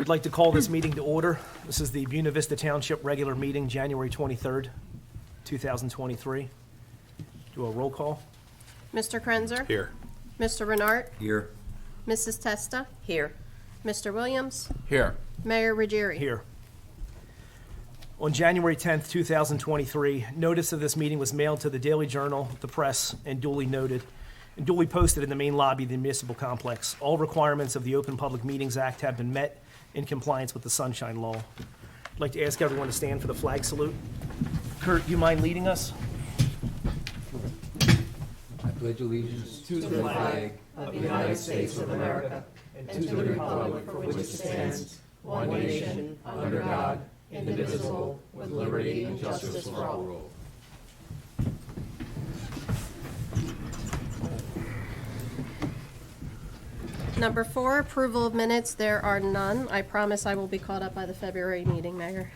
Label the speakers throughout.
Speaker 1: I'd like to call this meeting to order. This is the Buena Vista Township regular meeting, January 23rd, 2023. Do a roll call.
Speaker 2: Mr. Krenzer?
Speaker 3: Here.
Speaker 2: Mr. Renart?
Speaker 3: Here.
Speaker 2: Mrs. Testa? Here. Mr. Williams?
Speaker 3: Here.
Speaker 2: Mayor Ruggieri?
Speaker 1: Here. On January 10th, 2023, notice of this meeting was mailed to the Daily Journal, the press, and duly noted, and duly posted in the main lobby of the municipal complex. All requirements of the Open Public Meetings Act have been met in compliance with the Sunshine Law. I'd like to ask everyone to stand for the flag salute. Kurt, you mind leading us?
Speaker 4: I pledge allegiance to the flag of the United States of America and to the republic for which it stands, one nation, under God, indivisible, with liberty and justice for all.
Speaker 2: Number 4, approval of minutes. There are none. I promise I will be caught up by the February meeting, Mayor.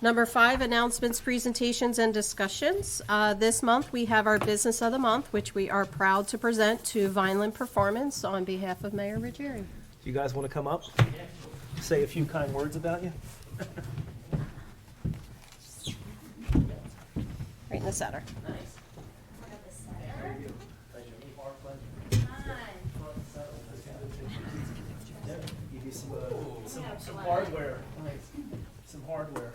Speaker 2: Number 5, announcements, presentations, and discussions. This month, we have our Business of the Month, which we are proud to present to Vineland Performance on behalf of Mayor Ruggieri.
Speaker 1: Do you guys want to come up? Say a few kind words about you?
Speaker 2: Right in the center.
Speaker 1: Give you some hardware. Some hardware.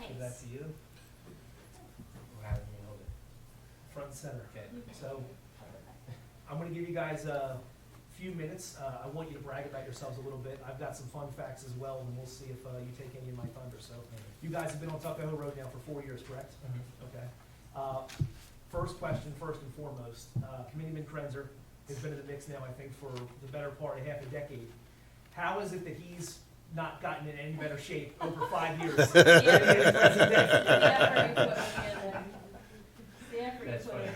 Speaker 1: Give that to you. Front and center. Okay. So I'm going to give you guys a few minutes. I want you to brag about yourselves a little bit. I've got some fun facts as well, and we'll see if you take any of my thunder. So you guys have been on Tuckahoe Road now for 4 years, correct? Okay. First question, first and foremost. Committeeman Krenzer has been in the mix now, I think, for the better part of half a decade. How is it that he's not gotten in any better shape over 5 years?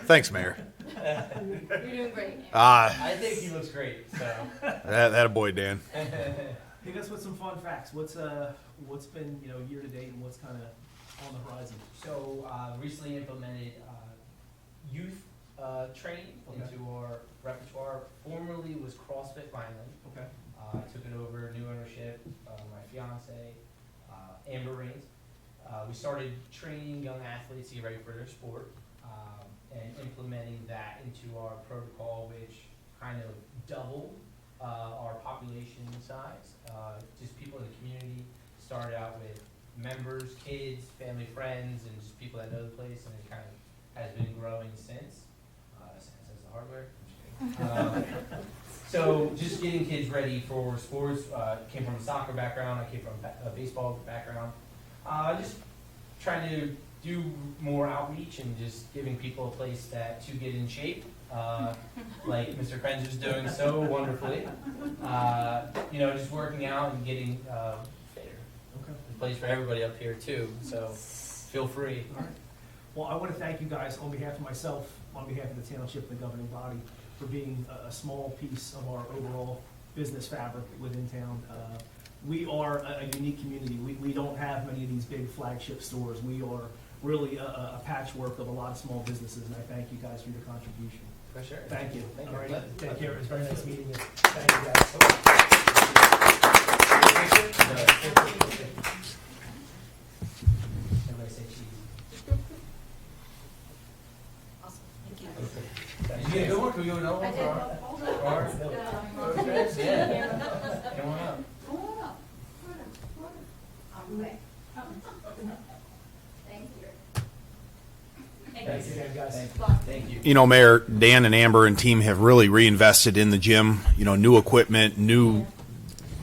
Speaker 3: Thanks, Mayor.
Speaker 5: You're doing great.
Speaker 6: I think he looks great. So
Speaker 3: That a boy, Dan.
Speaker 1: Hit us with some fun facts. What's been year to date, and what's kind of on the horizon?
Speaker 6: So recently implemented youth training into our repertoire. Formerly was CrossFit Vineland.
Speaker 1: Okay.
Speaker 6: I took it over, new ownership, my fiance, Amber Rains. We started training young athletes to get ready for their sport, and implementing that into our protocol, which kind of doubled our population size. Just people in the community. Started out with members, kids, family, friends, and just people that know the place, and it kind of has been growing since. Since the hardware. I'm just kidding. So just getting kids ready for sports. Came from a soccer background. I came from a baseball background. Just trying to do more outreach and just giving people a place to get in shape, like Mr. Krenzer's doing so wonderfully. Just working out and getting fitter.
Speaker 1: Okay.
Speaker 6: There's a place for everybody up here too, so feel free.
Speaker 1: All right. Well, I want to thank you guys on behalf of myself, on behalf of the township and the governing body, for being a small piece of our overall business fabric within town. We are a unique community. We don't have many of these big flagship stores. We are really a patchwork of a lot of small businesses, and I thank you guys for your contribution.
Speaker 6: For sure.
Speaker 1: Thank you.
Speaker 6: Thank you.
Speaker 1: All right. Take care. It was very nice meeting you. Thank you, guys.
Speaker 6: Everybody say cheese.
Speaker 5: Awesome. Thank you.
Speaker 6: Did you get a good one? Can we go another one? Yeah. Come on up.
Speaker 1: Thanks again, guys.
Speaker 6: Thank you.
Speaker 3: You know, Mayor, Dan and Amber and team have really reinvested in the gym. New equipment, new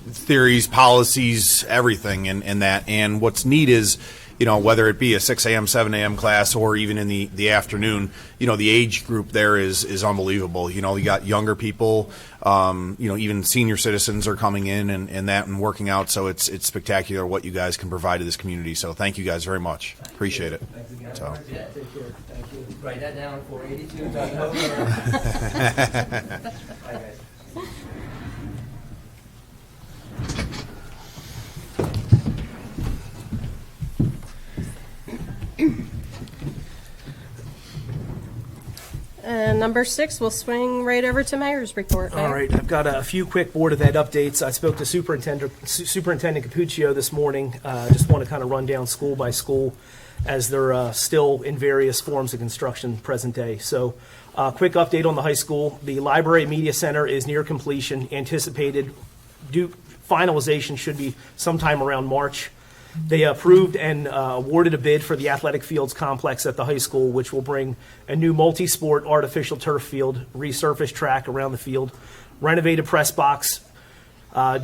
Speaker 3: theories, policies, everything, and that. And what's neat is, whether it be a 6 a.m., 7 a.m. class or even in the afternoon, the age group there is unbelievable. You got younger people, even senior citizens are coming in and working out. So it's spectacular what you guys can provide to this community. So thank you guys very much. Appreciate it.
Speaker 1: Thanks again.
Speaker 3: So.
Speaker 1: Yeah, take care. Thank you.
Speaker 6: Write that down, 482. Bye, guys.
Speaker 2: And Number 6, we'll swing right over to Mayor's report.
Speaker 1: All
Speaker 2: Mayor.
Speaker 1: right, I've got a few quick Board of Ed updates. I spoke to Superintendent Capuccio this morning. Just want to kind of run down school by school as they're still in various forms of construction present day. So, quick update on the high school. The Library Media Center is near completion. Anticipated finalization should be sometime around March. They approved and awarded a bid for the athletic fields complex at the high school, which will bring a new multi-sport artificial turf field, resurfaced track around the field, renovated press box,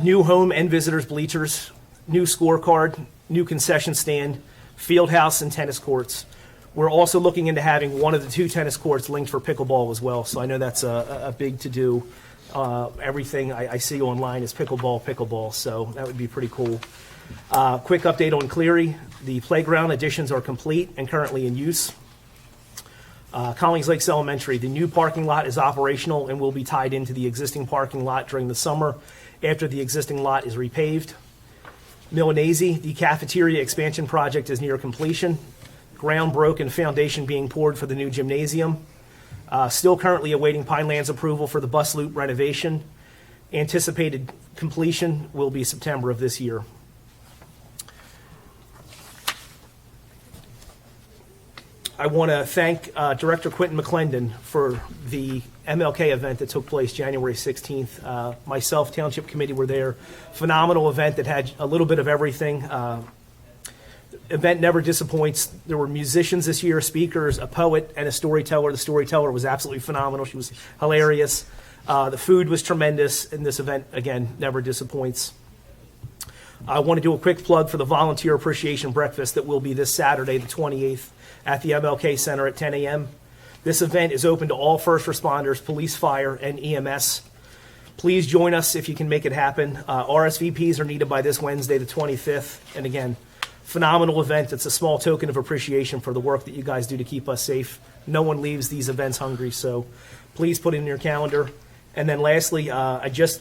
Speaker 1: new home and visitors bleachers, new scorecard, new concession stand, field house, and tennis courts. We're also looking into having one of the 2 tennis courts linked for pickleball as well, so I know that's a big to-do. Everything I see online is pickleball, so that would be pretty cool. Quick update on Cleary. The playground additions are complete and currently in use. Collings Lakes Elementary, the new parking lot is operational and will be tied into the existing parking lot during the summer after the existing lot is repaved. Milanese, the cafeteria expansion project is near completion. Ground broke and foundation being poured for the new gymnasium. Still currently awaiting Pinelands approval for the bus loop renovation. Anticipated completion will be September of this year. I want to thank Director Quentin McClendon for the MLK event that took place January 16th. Myself, Township Committee were there. Phenomenal event that had a little bit of everything. Event never disappoints. There were musicians this year, speakers, a poet, and a storyteller. The storyteller was absolutely phenomenal. She was hilarious. The food was tremendous, and this event, again, never disappoints. I want to do a quick plug for the Volunteer Appreciation Breakfast that will be this Saturday, the 28th, at the MLK Center at 10 a.m. This event is open to all first responders, police, fire, and EMS. Please join us if you can make it happen. RSVPs are needed by this Wednesday, the 25th. And again, phenomenal event. It's a small token of appreciation for the work that you guys do to keep us safe. No one leaves these events hungry, so please put it in your calendar. And then lastly, I just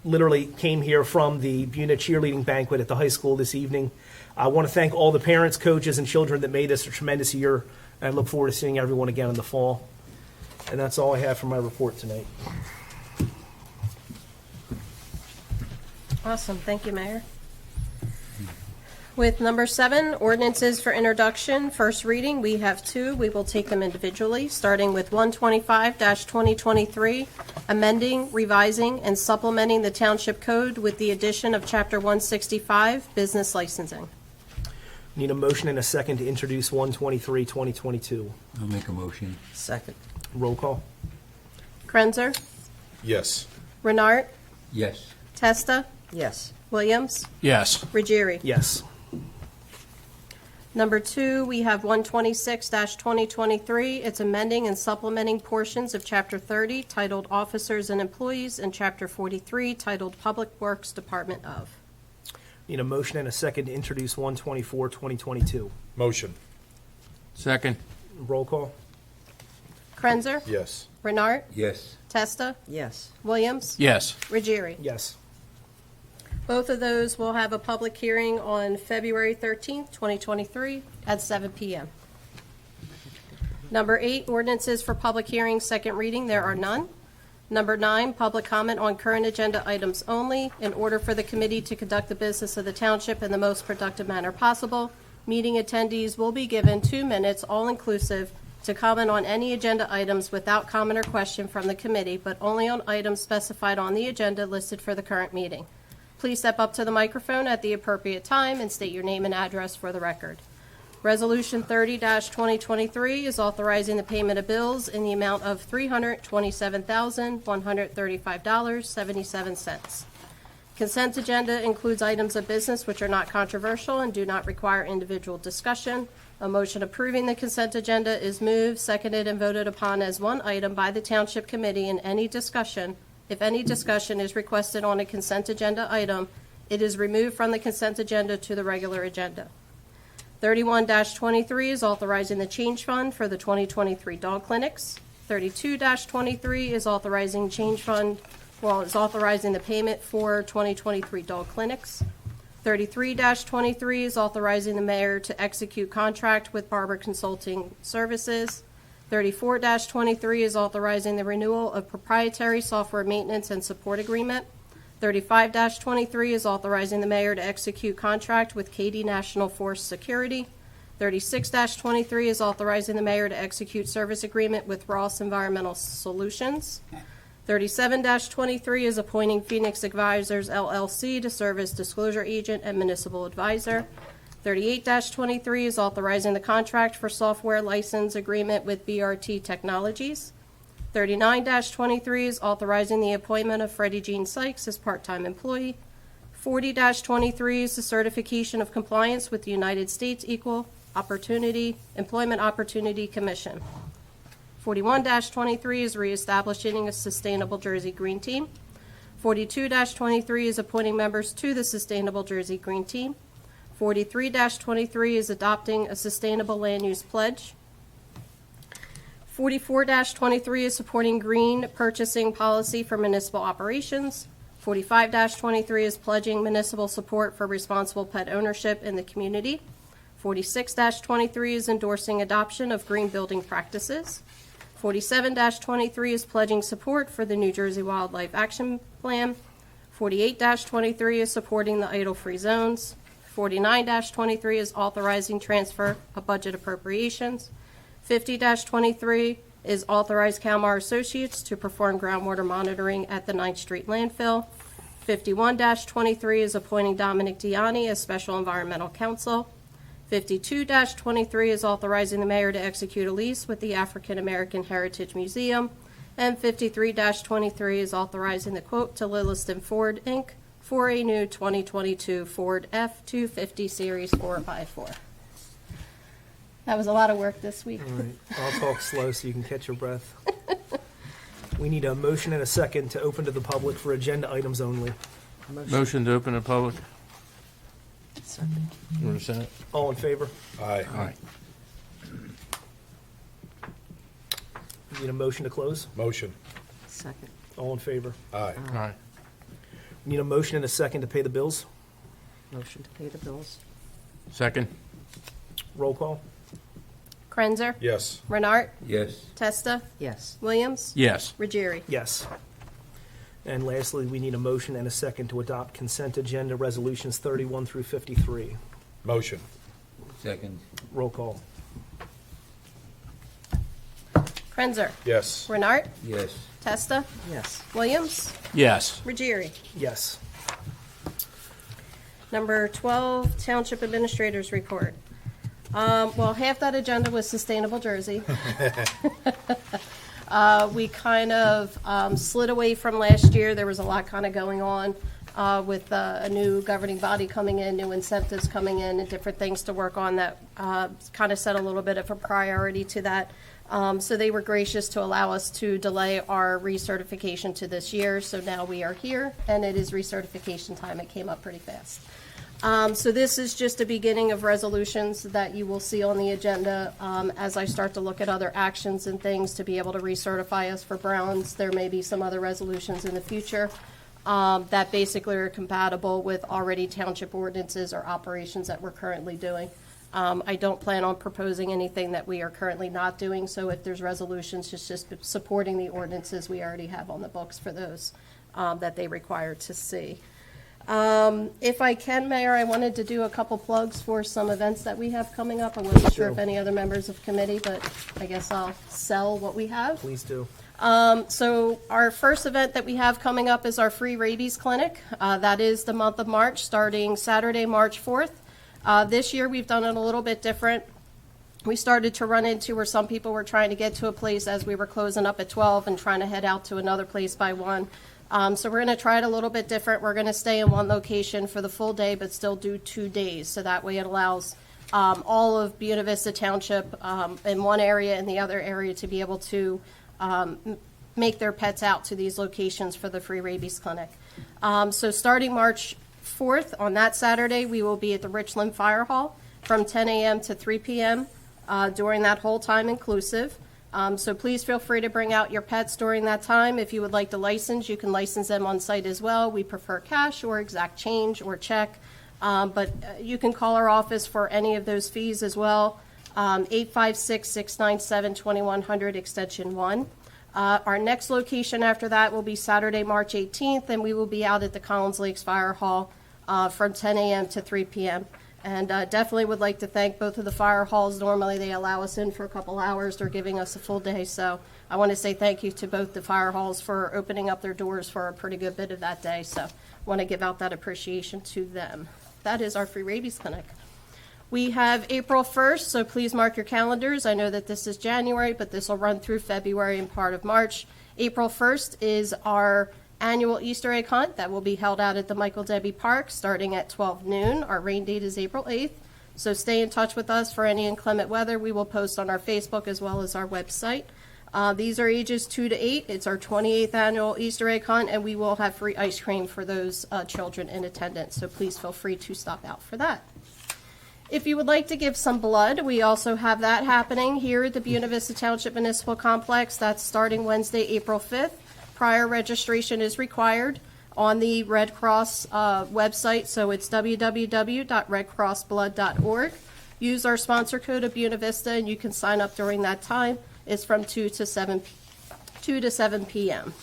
Speaker 1: literally came here from the Buena cheerleading banquet at the high school this evening. I want to thank all the parents, coaches, and children that made this a tremendous year. I look forward to seeing everyone again in the fall. And that's all I have for my report tonight.
Speaker 2: Awesome. Thank you, Mayor. With number 7, ordinances for introduction, first reading, we have 2. We will take them individually, starting with 125-2023, amending, revising, and supplementing the Township Code with the addition of Chapter 165, business licensing.
Speaker 1: Need a motion and a second to introduce 123-2022.
Speaker 4: I'll make a motion.
Speaker 7: Second.
Speaker 1: Roll call.
Speaker 2: Krenzer,
Speaker 3: Yes.
Speaker 2: Renart,
Speaker 4: Yes.
Speaker 2: Testa,
Speaker 7: Yes.
Speaker 2: Williams,
Speaker 3: Yes.
Speaker 2: Ruggieri.
Speaker 1: Yes.
Speaker 2: Number 2, we have 126-2023. It's amending and supplementing portions of Chapter 30 titled Officers and Employees and Chapter 43 titled Public Works Department of.
Speaker 1: Need a motion and a second to introduce 124-2022.
Speaker 3: Motion.
Speaker 4: Second.
Speaker 1: Roll call.
Speaker 2: Krenzer,
Speaker 3: Yes.
Speaker 2: Renart,
Speaker 4: Yes.
Speaker 2: Testa,
Speaker 7: Yes.
Speaker 2: Williams,
Speaker 3: Yes.
Speaker 2: Ruggieri.
Speaker 1: Yes.
Speaker 2: Both of those will have a public hearing on February 13th, 2023 at 7 p.m. Number 8, ordinances for public hearing, second reading. There are none. Number 9, public comment on current agenda items only. In order for the committee to conduct the business of the township in the most productive manner possible, meeting attendees will be given 2 minutes, all-inclusive, to comment on any agenda items without comment or question from the committee, but only on items specified on the agenda listed for the current meeting. Please step up to the microphone at the appropriate time and state your name and address for the record. Resolution 30-2023 is authorizing the payment of bills in the amount of $327,135.77. Consent agenda includes items of business which are not controversial and do not require individual discussion. A motion approving the consent agenda is moved, seconded, and voted upon as one item by the Township Committee in any discussion. If any discussion is requested on a consent agenda item, it is removed from the consent agenda to the regular agenda. 31-23 is authorizing the change fund for the 2023 dog clinics. 32-23 is authorizing change fund, is authorizing the payment for 2023 dog clinics. 33-23 is authorizing the mayor to execute contract with Barber Consulting Services. 34-23 is authorizing the renewal of proprietary software maintenance and support agreement. 35-23 is authorizing the mayor to execute contract with Katy National Force Security. 36-23 is authorizing the mayor to execute service agreement with Ross Environmental Solutions. 37-23 is appointing Phoenix Advisors LLC to serve as disclosure agent and municipal advisor. 38-23 is authorizing the contract for software license agreement with BRT Technologies. 39-23 is authorizing the appointment of Freddie Jean Sykes as part-time employee. 40-23 is the certification of compliance with the United States Employment Opportunity Commission. 41-23 is reestablishing a Sustainable Jersey Green Team. 42-23 is appointing members to the Sustainable Jersey Green Team. 43-23 is adopting a Sustainable Land Use Pledge. 44-23 is supporting green purchasing policy for municipal operations. 45-23 is pledging municipal support for responsible pet ownership in the community. 46-23 is endorsing adoption of green building practices. 47-23 is pledging support for the New Jersey Wildlife Action Plan. 48-23 is supporting the idle-free zones. 49-23 is authorizing transfer of budget appropriations. 50-23 is authorize Calmar Associates to perform groundwater monitoring at the 9th Street landfill. 51-23 is appointing Dominic Diani as Special Environmental Counsel. 52-23 is authorizing the mayor to execute a lease with the African American Heritage Museum. And 53-23 is authorizing the quote to Lilliston Ford, Inc. for a new 2022 Ford F-250 Series 4x4. That was a lot of work this week.
Speaker 1: All right, I'll talk slow so you can catch your breath. We need a motion and a second to open to the public for agenda items only.
Speaker 4: Motion to open the public. You want to second?
Speaker 1: All in favor?
Speaker 3: Aye.
Speaker 4: Aye.
Speaker 1: Need a motion to close?
Speaker 3: Motion.
Speaker 2: Second.
Speaker 1: All in favor?
Speaker 3: Aye.
Speaker 4: Aye.
Speaker 1: Need a motion and a second to pay the bills?
Speaker 2: Motion to pay the bills.
Speaker 4: Second.
Speaker 1: Roll call?
Speaker 2: Krenzer?
Speaker 3: Yes.
Speaker 2: Renart?
Speaker 4: Yes.
Speaker 2: Testa?
Speaker 5: Yes.
Speaker 2: Williams?
Speaker 4: Yes.
Speaker 2: Ruggieri?
Speaker 1: Yes. And lastly, we need a motion and a second to adopt consent agenda resolutions 31 through 53.
Speaker 3: Motion.
Speaker 4: Second.
Speaker 1: Roll call?
Speaker 2: Krenzer?
Speaker 3: Yes.
Speaker 2: Renart?
Speaker 4: Yes.
Speaker 2: Testa?
Speaker 5: Yes.
Speaker 2: Williams?
Speaker 4: Yes.
Speaker 2: Ruggieri?
Speaker 1: Yes.
Speaker 2: Number 12, Township Administrators Report. Well, half that agenda was Sustainable Jersey. We kind of slid away from last year. There was a lot kind of going on with a new governing body coming in, new incentives coming in, and different things to work on that kind of set a little bit of a priority to that. So they were gracious to allow us to delay our recertification to this year. So now we are here, and it is recertification time. It came up pretty fast. So this is just a beginning of resolutions that you will see on the agenda as I start to look at other actions and things to be able to recertify us for Browns. There may be some other resolutions in the future that basically are compatible with already township ordinances or operations that we're currently doing. I don't plan on proposing anything that we are currently not doing, so if there's resolutions, it's just supporting the ordinances we already have on the books for those that they require to see. If I can, Mayor, I wanted to do a couple plugs for some events that we have coming up. I wasn't sure if any other members of committee, but I guess I'll sell what we have.
Speaker 1: Please do.
Speaker 2: So our first event that we have coming up is our free rabies clinic. That is the month of March, starting Saturday, March 4th. This year, we've done it a little bit different. We started to run into where some people were trying to get to a place as we were closing up at 12 and trying to head out to another place by 1. So we're going to try it a little bit different. We're going to stay in one location for the full day, but still do 2 days. So that way it allows all of Buena Vista Township in one area and the other area to be able to make their pets out to these locations for the free rabies clinic. So starting March 4th, on that Saturday, we will be at the Richland Fire Hall from 10 a.m. to 3 p.m. During that whole time inclusive. So please feel free to bring out your pets during that time. If you would like to license, you can license them on site as well. We prefer cash or exact change or check, but you can call our office for any of those fees as well. 856-697-2100, extension 1. Our next location after that will be Saturday, March 18th, and we will be out at the Collins Lakes Fire Hall from 10 a.m. to 3 p.m. And definitely would like to thank both of the fire halls. Normally, they allow us in for a couple hours. They're giving us a full day, so I want to say thank you to both the fire halls for opening up their doors for a pretty good bit of that day. So want to give out that appreciation to them. That is our free rabies clinic. We have April 1st, so please mark your calendars. I know that this is January, but this will run through February and part of March. April 1st is our annual Easter egg hunt that will be held out at the Michael Debbie Park starting at 12 noon. Our rain date is April 8th, so stay in touch with us for any inclement weather. We will post on our Facebook as well as our website. These are ages 2 to 8. It's our 28th annual Easter egg hunt, and we will have free ice cream for those children in attendance, so please feel free to stop out for that. If you would like to give some blood, we also have that happening here at the Buena Vista Township Municipal Complex. That's starting Wednesday, April 5th. Prior registration is required on the Red Cross website, so it's www.redcrossblood.org. Use our sponsor code of Buena Vista, and you can sign up during that time. It's from 2 to 7 p.m.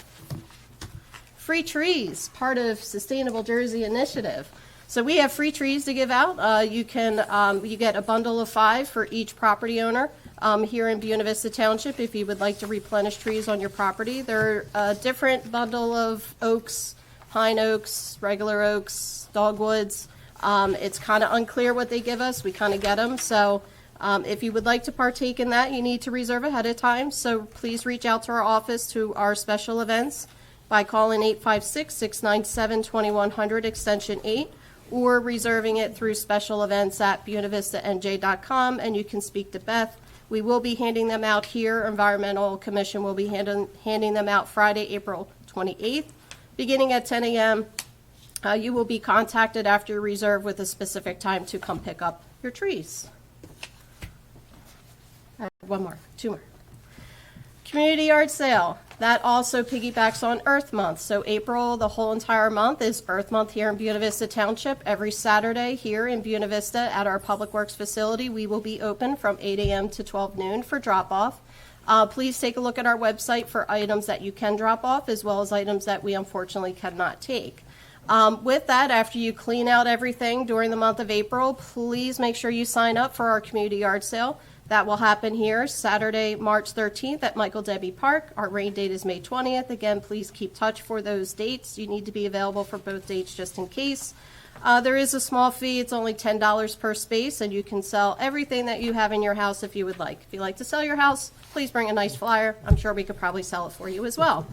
Speaker 2: Free trees, part of Sustainable Jersey Initiative. So we have free trees to give out. You get a bundle of 5 for each property owner here in Buena Vista Township if you would like to replenish trees on your property. They're a different bundle of oaks, pine oaks, regular oaks, dogwoods. It's kind of unclear what they give us. We kind of get them. So if you would like to partake in that, you need to reserve ahead of time. So please reach out to our office to our special events by calling 856-697-2100 extension 8. Or reserving it through special events at buenavistanj.com, and you can speak to Beth. We will be handing them out here. Environmental Commission will be handing them out Friday, April 28th, beginning at 10 a.m. You will be contacted after you reserve with a specific time to come pick up your trees. Two more. Community yard sale. That also piggybacks on Earth Month. So April, the whole entire month, is Earth Month here in Buena Vista Township. Every Saturday here in Buena Vista at our Public Works facility, we will be open from 8 a.m. to 12 noon for drop-off. Please take a look at our website for items that you can drop off, as well as items that we unfortunately cannot take. With that, after you clean out everything during the month of April, please make sure you sign up for our community yard sale. That will happen here Saturday, March 13th at Michael Debbie Park. Our rain date is May 20th. Again, please keep touch for those dates. You need to be available for both dates just in case. There is a small fee. It's only $10 per space, and you can sell everything that you have in your house if you would like. If you like to sell your house, please bring a nice flyer. I'm sure we could probably sell it for you as well.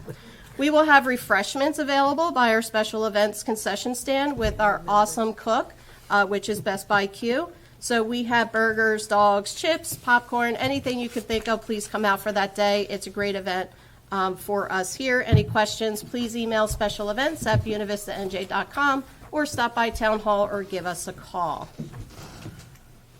Speaker 2: We will have refreshments available by our special events concession stand with our awesome cook, which is Best Buy Q. So we have burgers, dogs, chips, popcorn, anything you could think of, please come out for that day. It's a great event for us here. Any questions, please email special events at buenavistanj.com or stop by Town Hall or give us a call.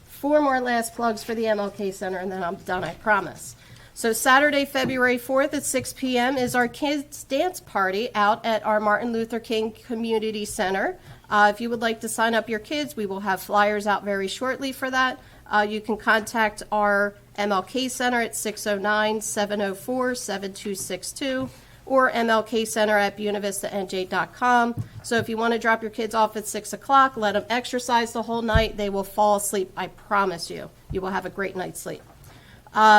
Speaker 2: 4 more last plugs for the MLK Center, and then I'm done, I promise. So Saturday, February 4th at 6 p.m. is our kids' dance party out at our Martin Luther King Community Center. If you would like to sign up your kids, we will have flyers out very shortly for that. You can contact our MLK Center at 609-704-7262 or mlkcenter@buenavistanj.com. So if you want to drop your kids off at 6 o'clock, let them exercise the whole night. They will fall asleep. I promise you. You will have a great night's sleep.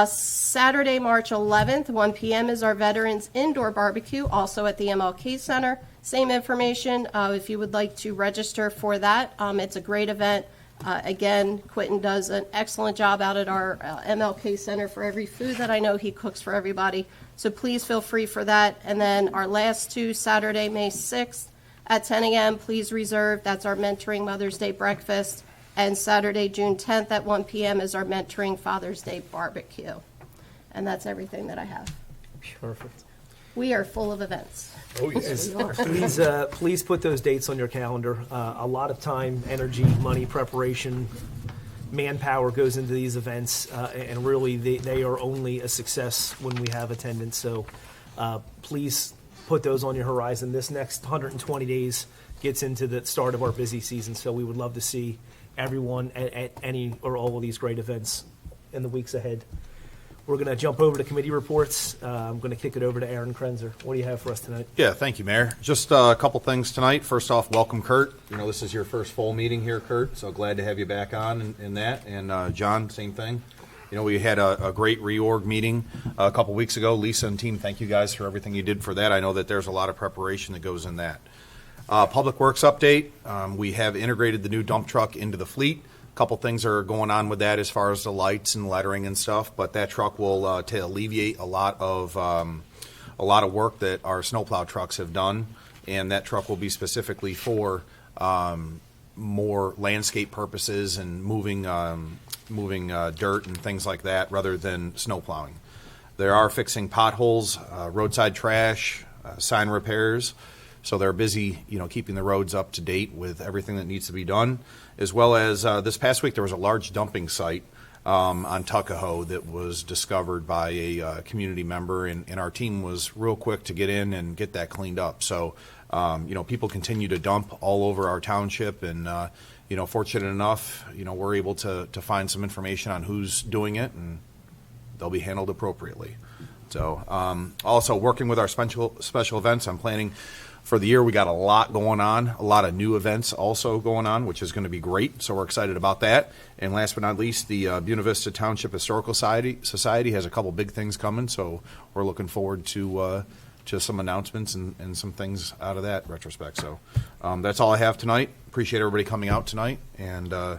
Speaker 2: Saturday, March 11th, 1 p.m. is our Veterans Indoor Barbecue, also at the MLK Center. Same information if you would like to register for that. It's a great event. Again, Quentin does an excellent job out at our MLK Center for every food that I know he cooks for everybody. So please feel free for that. And then our last two, Saturday, May 6th at 10 a.m., please reserve. That's our Mentoring Mother's Day breakfast. And Saturday, June 10th at 1 p.m. is our Mentoring Father's Day barbecue. And that's everything that I have.
Speaker 1: Perfect.
Speaker 2: We are full of events.
Speaker 3: Oh, yes.
Speaker 1: Please put those dates on your calendar. A lot of time, energy, money, preparation, manpower goes into these events, and really they are only a success when we have attendance. So please put those on your horizon. This next 120 days gets into the start of our busy season, so we would love to see everyone at any or all of these great events in the weeks ahead. We're going to jump over to committee reports. I'm going to kick it over to Aaron Krenzer. What do you have for us tonight?
Speaker 3: Yeah, thank you, Mayor. Just a couple things tonight. First off, welcome, Kurt. You know, this is your first full meeting here, Kurt, so glad to have you back on in that. And John, same thing. You know, we had a great reorg meeting a couple weeks ago. Lisa and team, thank you guys for everything you did for that. I know that there's a lot of preparation that goes in that. Public Works update. We have integrated the new dump truck into the fleet. A couple things are going on with that as far as the lights and lettering and stuff, but that truck will to alleviate a lot of work that our snowplow trucks have done, and that truck will be specifically for more landscape purposes and moving dirt and things like that rather than snow plowing. They are fixing potholes, roadside trash, sign repairs. So they're busy, you know, keeping the roads up to date with everything that needs to be done, as well as this past week there was a large dumping site on Tuckahoe that was discovered by a community member, and our team was real quick to get in and get that cleaned up. So, you know, people continue to dump all over our township, and you know, fortunate enough, you know, we're able to find some information on who's doing it, and they'll be handled appropriately. So, also working with our special events, I'm planning. For the year, we got a lot going on, a lot of new events also going on, which is going to be great. So we're excited about that. And last but not least, the Buena Vista Township Historical Society has a couple big things coming. So we're looking forward to some announcements and some things out of that retrospect. So that's all I have tonight. Appreciate everybody coming out tonight, and I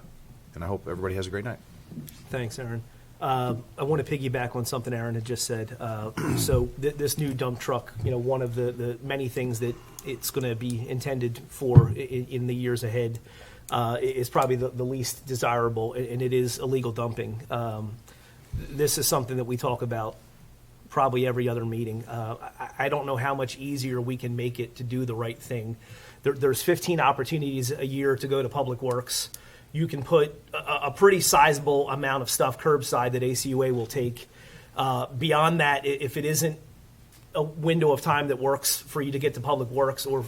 Speaker 3: hope everybody has a great night.
Speaker 1: Thanks, Aaron. I want to piggyback on something Aaron had just said. So this new dump truck, you know, one of the many things that it's going to be intended for in the years ahead is probably the least desirable, and it is illegal dumping. This is something that we talk about probably every other meeting. I don't know how much easier we can make it to do the right thing. There's 15 opportunities a year to go to Public Works. You can put a pretty sizable amount of stuff curbside that ACUA will take. Beyond that, if it isn't a window of time that works for you to get to Public Works, or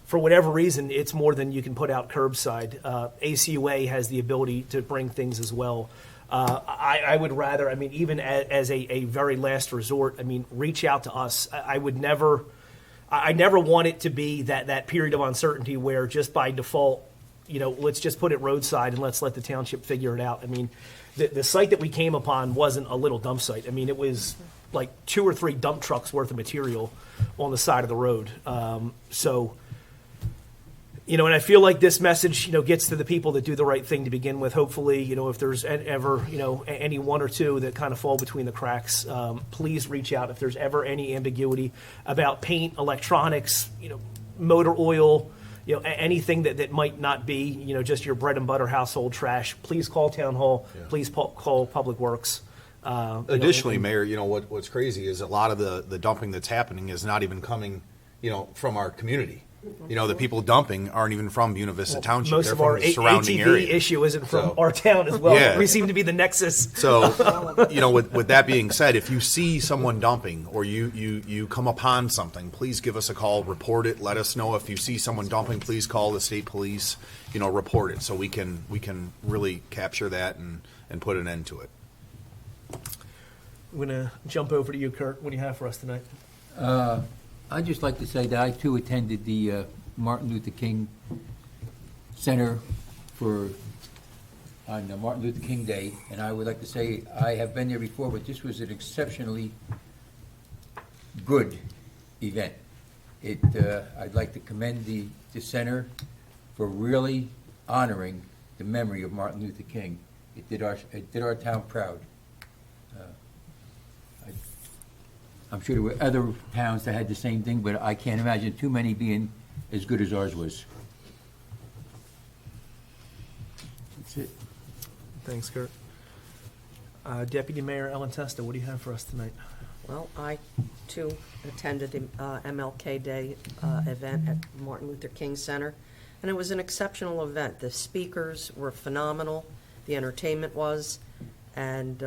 Speaker 1: for whatever reason, it's more than you can put out curbside, ACUA has the ability to bring things as well. I would rather, I mean, even as a very last resort, I mean, reach out to us. I never want it to be that period of uncertainty where just by default, you know, let's just put it roadside and let's let the township figure it out. I mean, the site that we came upon wasn't a little dump site. I mean, it was like 2 or 3 dump trucks worth of material on the side of the road. So, you know, and I feel like this message, you know, gets to the people that do the right thing to begin with. Hopefully, you know, if there's ever, you know, any 1 or 2 that kind of fall between the cracks, please reach out. If there's ever any ambiguity about paint, electronics, you know, motor oil, you know, anything that might not be, you know, just your bread and butter household trash, please call Town Hall. Yeah. Please call Public Works.
Speaker 3: Additionally, Mayor, you know, what's crazy is a lot of the dumping that's happening is not even coming, you know, from our community. You know, the people dumping aren't even from Buena Vista Township.
Speaker 1: Most
Speaker 3: They're
Speaker 1: of
Speaker 3: from
Speaker 1: our
Speaker 3: the surrounding
Speaker 1: ATV
Speaker 3: area.
Speaker 1: issue isn't from our town as well.
Speaker 3: Yeah.
Speaker 1: We seem to be the nexus.
Speaker 3: So, you know, with that being said, if you see someone dumping or you come upon something, please give us a call, report it, let us know. If you see someone dumping, please call the state police, you know, report it so we can really capture that and put an end to it.
Speaker 1: I'm going to jump over to you, Kurt. What do you have for us tonight?
Speaker 4: I'd just like to say that I too attended the Martin Luther King Center on Martin Luther King Day, and I would like to say I have been there before, but this was an exceptionally good event. I'd like to commend the center for really honoring the memory of Martin Luther King. It did our town proud. I'm sure there were other towns that had the same thing, but I can't imagine too many being as good as ours was. That's it.
Speaker 1: Thanks, Kurt. Deputy Mayor Ellen Testa, what do you have for us tonight?
Speaker 7: Well, I, too, attended the MLK Day event at Martin Luther King Center, and it was an exceptional event. The speakers were phenomenal, the entertainment was, and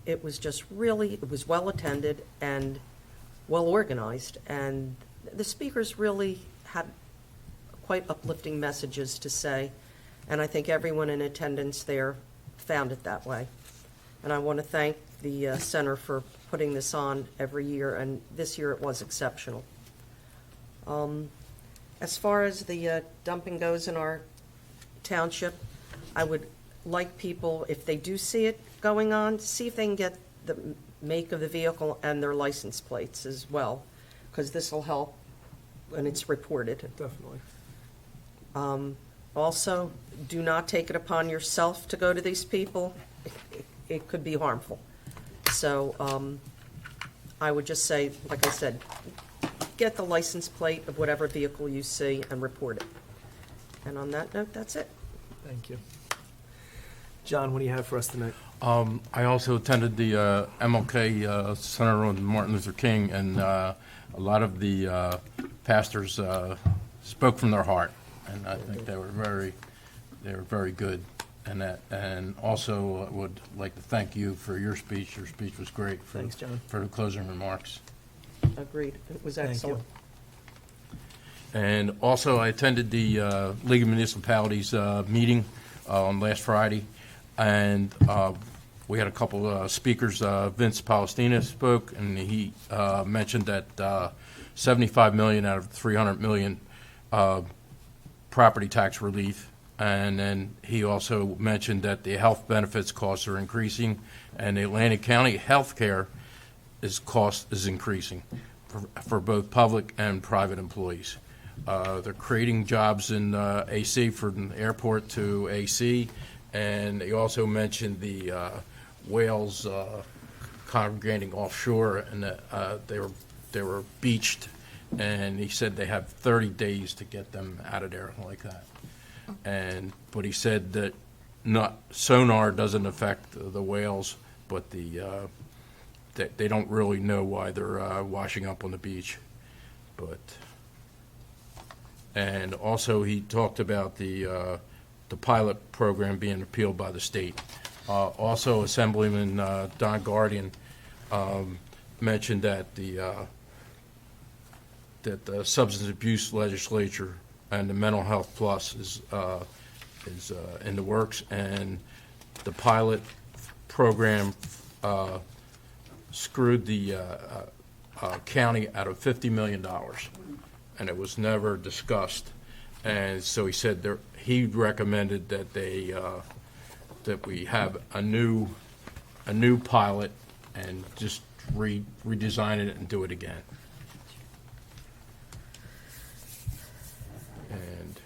Speaker 7: it was just really, it was well attended and well organized, and the speakers really had quite uplifting messages to say, and I think everyone in attendance there found it that way. And I want to thank the center for putting this on every year, and this year it was exceptional. As far as the dumping goes in our township, I would like people, if they do see it going on, to see if they can get the make of the vehicle and their license plates as well, because this will help when it's reported.
Speaker 1: Definitely.
Speaker 7: Also, do not take it upon yourself to go to these people. It could be harmful. So I would just say, like I said, get the license plate of whatever vehicle you see and report it. And on that note, that's it.
Speaker 1: Thank you. John, what do you have for us tonight?
Speaker 8: I also attended the MLK Center on Martin Luther King, and a lot of the pastors spoke from their heart, and I think they were very good. And also would like to thank you for your speech. Your speech was great.
Speaker 1: Thanks, John.
Speaker 8: For the closing remarks.
Speaker 7: Agreed. It was
Speaker 1: Thank
Speaker 7: excellent.
Speaker 8: And also, I attended the League of Municipalities meeting on last Friday, and we had a couple speakers. Vince Palestina spoke, and he mentioned that $75 million out of $300 million property tax relief. And then he also mentioned that the health benefits costs are increasing, and the Atlantic County health care cost is increasing for both public and private employees. They're creating jobs in AC, from the airport to AC, and he also mentioned the whales congregating offshore, and they were beached, and he said they have 30 days to get them out of there like that. But he said that sonar doesn't affect the whales, but they don't really know why they're washing up on the beach. And also he talked about the pilot program being appealed by the state. Also, Assemblyman Don Guardian mentioned that the substance abuse legislature and the mental health plus is in the works, and the pilot program screwed the county out of $50 million, and it was never discussed. And so he said he recommended that that we have a new pilot and just redesign it and do it again. And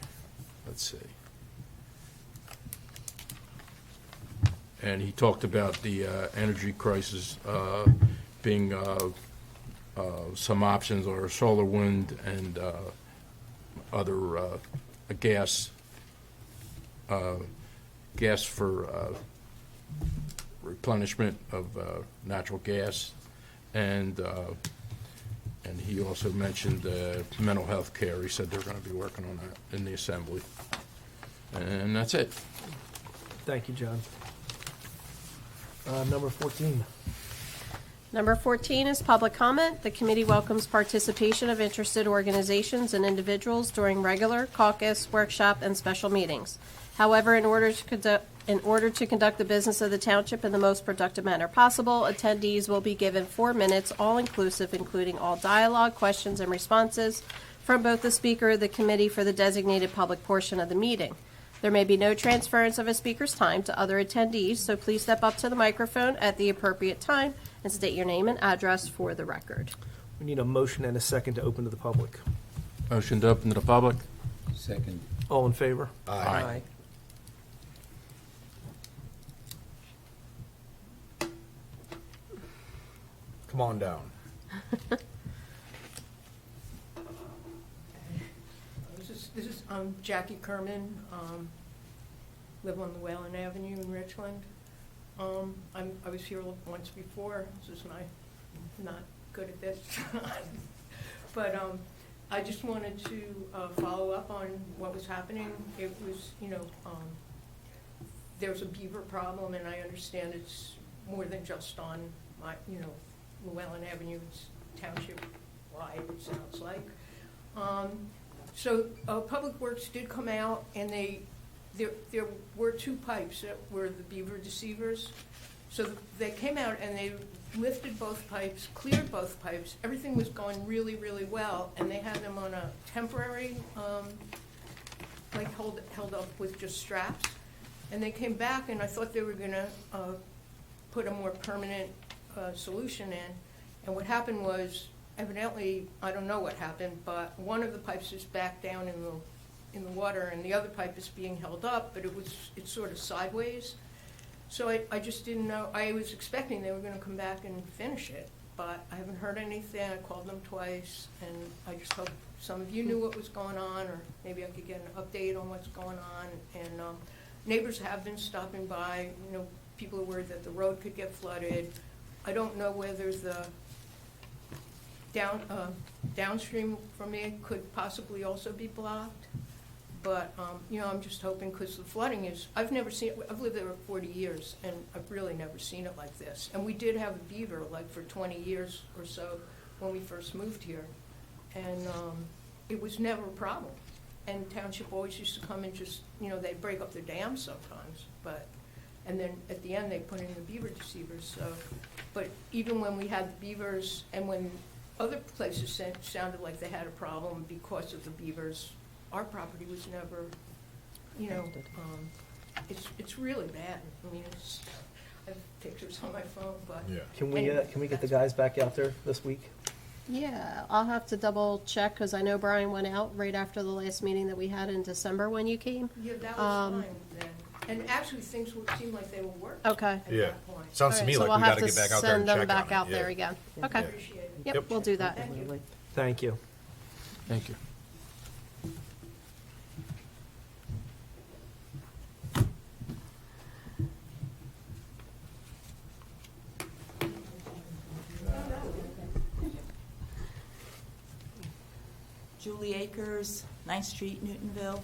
Speaker 8: let's see. And he talked about the energy crisis being some options are solar, wind, and other gas for replenishment of natural gas, and he also mentioned mental health care. He said they're going to be working on that in the assembly, and that's it.
Speaker 1: Thank you, John. Number 14.
Speaker 2: Number 14 is public comment. The committee welcomes participation of interested organizations and individuals during regular caucus, workshop, and special meetings. However, in order to conduct the business of the township in the most productive manner possible, attendees will be given 4 minutes, all-inclusive, including all dialogue, questions, and responses from both the speaker or the committee for the designated public portion of the meeting. There may be no transference of a speaker's time to other attendees, so please step up to the microphone at the appropriate time and state your name and address for the record.
Speaker 1: We need a motion and a second to open to the public.
Speaker 8: Motion to open to the public.
Speaker 4: Second.
Speaker 1: All in favor?
Speaker 8: Aye.
Speaker 3: Come on down.
Speaker 9: This is Jackie Kerman, live on the Whalen Avenue in Richland. I was here once before, this is not good at this. But I just wanted to follow up on what was happening. It was, there's a beaver problem, and I understand it's more than just on Llewellyn Avenue, it's township-wide, it sounds like. So Public Works did come out, and there were 2 pipes that were the beaver deceivers. So they came out and they lifted both pipes, cleared both pipes. Everything was going really, really well, and they had them on a temporary, like held up with just straps. And they came back, and I thought they were gonna put a more permanent solution in. And what happened was, evidently, I don't know what happened, but one of the pipes is back down in the water, and the other pipe is being held up, but it's sort of sideways. So I just didn't know. I was expecting they were going to come back and finish it, but I haven't heard anything. I called them twice, and I just hope some of you knew what was going on, or maybe I could get an update on what's going on. And neighbors have been stopping by. You know, people are worried that the road could get flooded. I don't know whether the downstream from me could possibly also be blocked. But, you know, I'm just hoping, because the flooding is, I've lived there for 40 years, and I've really never seen it like this. And we did have a beaver, like, for 20 years or so when we first moved here. And it was never a problem. And Township always used to come and just, you know, they'd break up the dam sometimes, and then at the end, they put in the beaver deceivers. So, but even when we had the beavers, and when other places sounded like they had a problem because of the beavers, our property was never, you know, it's really bad. I mean, I have pictures on my phone, but.
Speaker 3: Yeah.
Speaker 1: Can we get the
Speaker 9: that's-
Speaker 1: guys back out there this week?
Speaker 2: Yeah, I'll have to double check, because I know Brian went out right after the last meeting that we had in December when you came.
Speaker 9: Yeah, that was fine then. And actually, things seemed like they were working
Speaker 2: Okay.
Speaker 9: at
Speaker 3: Yeah.
Speaker 9: that point.
Speaker 3: Sounds to
Speaker 2: All
Speaker 3: me
Speaker 2: right, so
Speaker 3: like
Speaker 2: we'll
Speaker 3: we
Speaker 2: have
Speaker 3: gotta
Speaker 2: to
Speaker 3: get back out there and
Speaker 2: send them
Speaker 3: check
Speaker 2: back
Speaker 3: on it.
Speaker 2: out
Speaker 3: Yeah.
Speaker 2: there again.
Speaker 9: I
Speaker 2: Okay.
Speaker 9: appreciate it.
Speaker 2: Yep,
Speaker 3: Yep.
Speaker 2: we'll do that.
Speaker 9: Thank you.
Speaker 1: Thank you.
Speaker 8: Thank you.
Speaker 10: Julie Akers, 9th Street, Newtonville.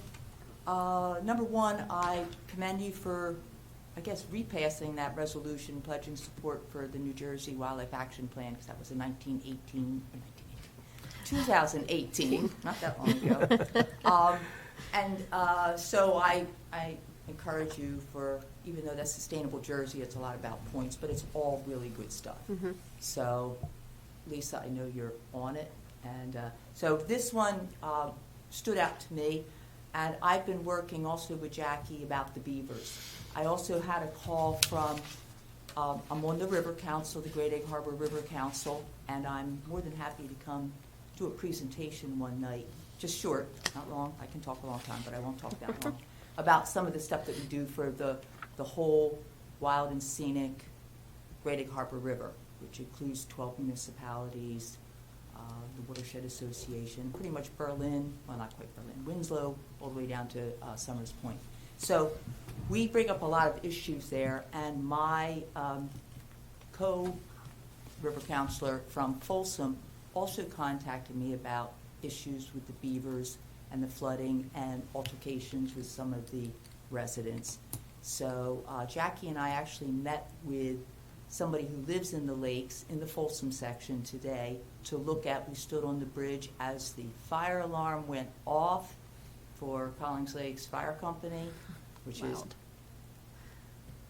Speaker 10: Number one, I commend you for, I guess, repassing that resolution pledging support for the New Jersey Wildlife Action Plan, because that was in 2018, not that long ago. So I encourage you for, even though that's Sustainable Jersey, it's a lot about points, but it's all really good stuff.
Speaker 2: Mhm.
Speaker 10: So, Lisa, I know you're on it. And so this one stood out to me, and I've been working also with Jackie about the beavers. I also had a call from, I'm on the River Council, the Great Egg Harbor River Council, and I'm more than happy to come do a presentation one night, just short, not long, I can talk a long time, but I won't talk that long, about some of the stuff that we do for the whole wild and scenic Great Egg Harbor River, which includes 12 municipalities, the Watershed Association, pretty much Berlin, well, not quite Berlin, Winslow, all the way down to Summers Point. So we bring up a lot of issues there, and my co-river counselor from Folsom also contacted me about issues with the beavers and the flooding and altercations with some of the residents. So Jackie and I actually met with somebody who lives in the lakes in the Folsom section today to look at. We stood on the bridge as the fire alarm went off for Collins Lakes Fire Company, which is
Speaker 2: Loud.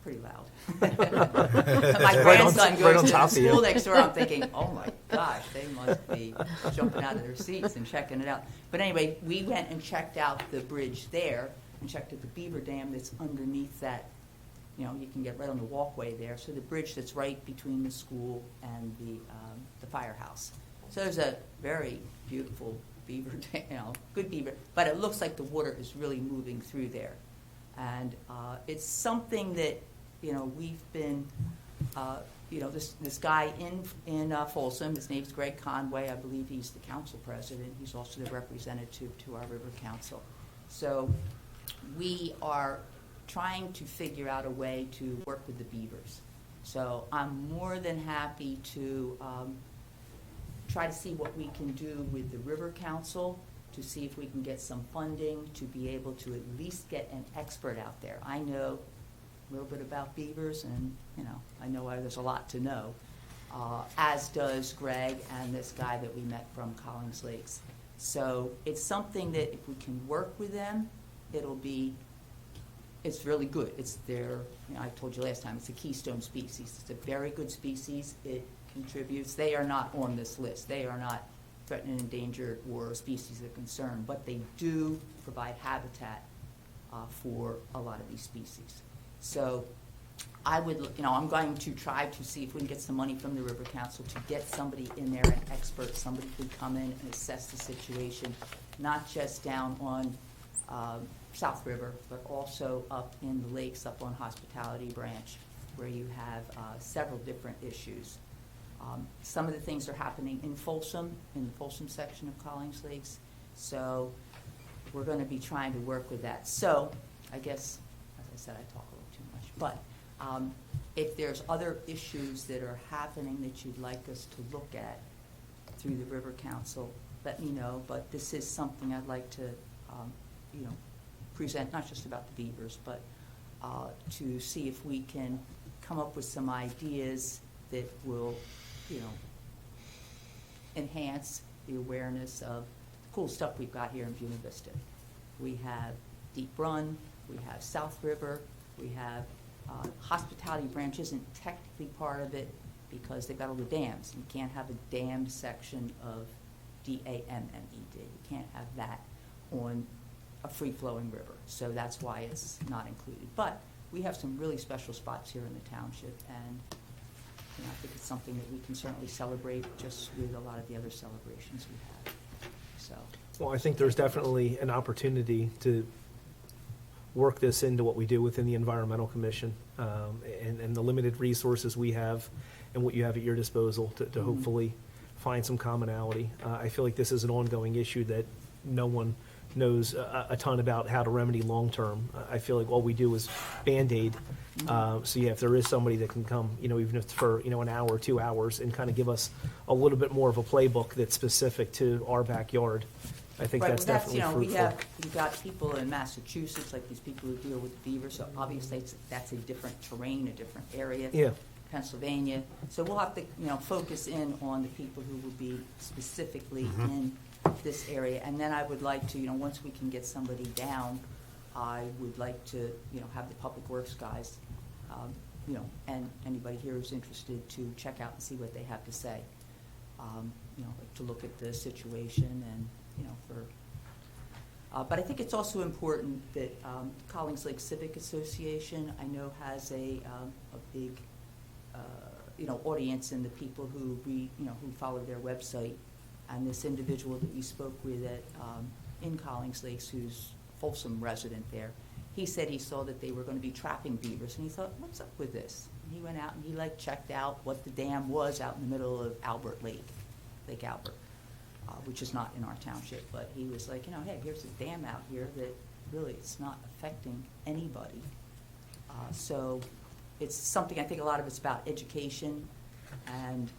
Speaker 10: pretty loud.
Speaker 1: It's
Speaker 10: My
Speaker 1: right on-
Speaker 10: grandson
Speaker 1: right
Speaker 10: goes
Speaker 1: on
Speaker 10: to the
Speaker 1: top of you.
Speaker 10: school next door. I'm thinking, oh my gosh, they must be jumping out of their seats and checking it out. But anyway, we went and checked out the bridge there and checked at the beaver dam that's underneath that. You know, you can get right on the walkway there. So the bridge that's right between the school and the firehouse. So there's a very beautiful beaver dam, you know, good beaver, but it looks like the water is really moving through there. And it's something that, you know, we've been, you know, this guy in Folsom, his name's Greg Conway. I believe he's the council president. He's also the representative to our river council. So we are trying to figure out a way to work with the beavers. So I'm more than happy to try to see what we can do with the River Council to see if we can get some funding to be able to at least get an expert out there. I know a little bit about beavers, and you know, I know there's a lot to know, as does Greg and this guy that we met from Collins Lakes. So it's something that if we can work with them, it'll be it's really good. It's their, I told you last time, it's a keystone species. It's a very good species. It contributes. They are not on this list. They are not threatened and endangered or species of concern, but they do provide habitat for a lot of these species. So I would, I'm going to try to see if we can get some money from the River Council to get somebody in there, an expert, somebody who could come in and assess the situation, not just down on South River, but also up in the lakes, up on Hospitality Branch, where you have several different issues. Some of the things are happening in Folsom, in the Folsom section of Collings Lakes, so we're going to be trying to work with that. So I guess, as I said, I talk a little too much, but if there's other issues that are happening that you'd like us to look at through the River Council, let me know. But this is something I'd like to, present, not just about the beavers, but to see if we can come up with some ideas that will, enhance the awareness of the cool stuff we've got here in Buena Vista. We have Deep Run, we have South River, we have Hospitality Branch isn't technically part of it because they've got all the dams. You can't have a dammed section of D-A-M-M-E-D. You can't have that on a free-flowing river. So that's why it's not included. But we have some really special spots here in the township, and I think it's something that we can certainly celebrate just with a lot of the other celebrations we have. So.
Speaker 1: Well, I think there's definitely an opportunity to work this into what we do within the Environmental Commission, and the limited resources we have and what you have at your disposal to hopefully find some commonality. I feel like this is an ongoing issue that no one knows a ton about how to remedy long-term. I feel like all we do is Band-Aid. So yeah, if there is somebody that can come, even if it's for, an hour or 2 hours, and kind of give us a little bit more of a playbook that's specific to our backyard, I think
Speaker 10: Right,
Speaker 1: that's
Speaker 10: well,
Speaker 1: definitely fruitful.
Speaker 10: we've got people in Massachusetts, like these people who deal with beavers, so obviously that's a different terrain, a different area.
Speaker 1: Yeah.
Speaker 10: Pennsylvania. So we'll have to, focus in on the people who will be specifically in this area. And then I would like to, once we can get somebody down, I would like to, have the Public Works guys, and anybody here who's interested to check out and see what they have to say. To look at the situation and, but I think it's also important that Collings Lake Civic Association, I know, has a big, audience in the people who who follow their website. And this individual that we spoke with at in Collings Lakes, who's a Folsom resident there, he said he saw that they were going to be trapping beavers, and he thought, what's up with this? And he went out and he checked out what the dam was out in the middle of Albert Lake, Lake Albert, which is not in our township. But he was like, hey, here's a dam out here that really it's not affecting anybody. So it's something, I think a lot of it's about education and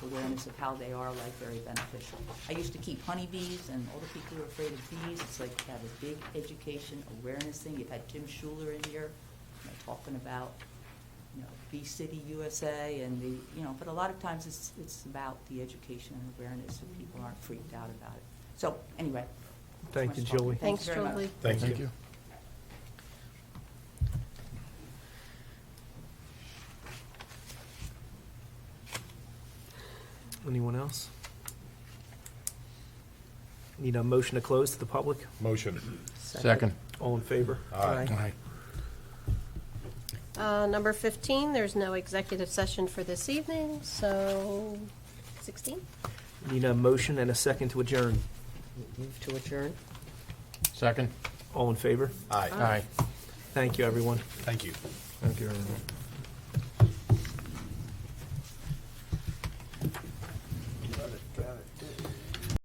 Speaker 10: awareness of how they are very beneficial. I used to keep honeybees, and all the people who are afraid of bees, it's like you have a big education awareness thing. You've had Tim Schuler in here, talking about, Bee City USA, and but a lot of times it's about the education and awareness, so people aren't freaked out about it. So anyway.
Speaker 1: Thank you, Julie.
Speaker 2: Thanks,
Speaker 10: very much.
Speaker 2: Julie.
Speaker 3: Thank you.
Speaker 1: Anyone else? Need a motion to close to the public?
Speaker 3: Motion.
Speaker 8: Second.
Speaker 1: All in favor?
Speaker 7: Aye.
Speaker 2: Number 15, there's no executive session for this evening, so 16?
Speaker 1: Need a motion and a second to adjourn.
Speaker 7: Move to adjourn.
Speaker 8: Second.
Speaker 1: All in favor?
Speaker 3: Aye.
Speaker 8: Aye.
Speaker 1: Thank you, everyone.
Speaker 3: Thank you.
Speaker 1: Thank you, everyone.